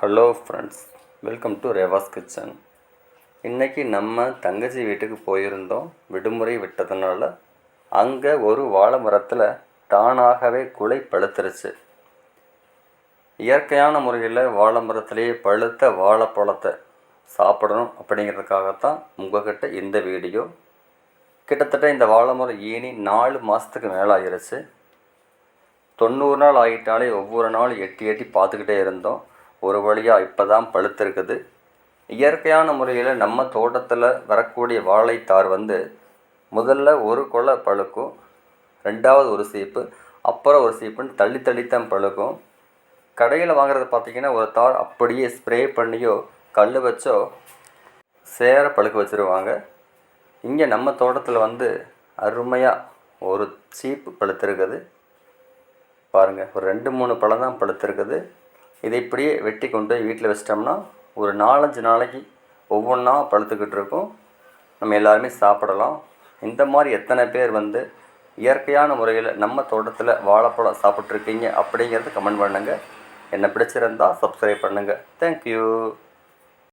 Hello friends, welcome to Reva's kitchen. இன்றைக்கி நம்ம தங்கச்சி வீட்டுக்கு போயிருந்தோம். விடுமுறை விட்டதுனால அங்கே ஒரு வாழை மரத்தில் தானாகவே குலை பழுத்துருச்சு. இயற்கையான முறையில் வாழை மரத்திலேயே பழுத்த வாழைப்பழத்தை சாப்பிடணும் அப்படிங்கிறதுக்காகத்தான் உங்கள்கிட்ட இந்த வீடியோ. கிட்டத்தட்ட இந்த வாழை மரம் ஈனி 4 மாதத்துக்கு மேலே ஆகிருச்சு. 90 நாள் ஆகிட்டாலே ஒவ்வொரு நாளும் எட்டி எட்டி பார்த்துக்கிட்டே இருந்தோம். ஒரு வழியாக இப்போ தான் பழுத்திருக்குது. இயற்கையான முறையில் நம்ம தோட்டத்தில் வரக்கூடிய வாழைத்தார் முதல்ல ஒரு கொலை பழுக்கும், ரெண்டாவது ஒரு சீப்பு, அப்புறம் ஒரு சீப்புன்னு தள்ளி தள்ளித்தான் பழுக்கும். கடையில் வாங்குறது பார்த்திங்கன்னா ஒரு தார் அப்படியே ஸ்ப்ரே பண்ணியோ கல் வச்சோ சேர பழுக்க வச்சுருவாங்க. இங்கே நம்ம தோட்டத்தில் அருமையாக ஒரு சீப்பு பழுத்திருக்குது. பாருங்கள், ஒரு 2-3 பழம் தான் பழுத்திருக்குது. இதை இப்படியே வெட்டி கொண்டு போய் வீட்டில் வச்சிட்டோம்னா ஒரு 4-5 நாளைக்கு ஒவ்வொன்றா பழுத்துக்கிட்டு இருக்கும். நம்ம எல்லாருமே சாப்பிடலாம். இந்த மாதிரி எத்தனை பேர் இயற்கையான முறையில் நம்ம தோட்டத்தில் வாழைப்பழம் சாப்பிட்ருக்கீங்க அப்படிங்கிறது கமெண்ட் பண்ணுங்கள். என்னை பிடிச்சிருந்தால் சப்ஸ்கிரைப் பண்ணுங்கள். தேங்க்யூ.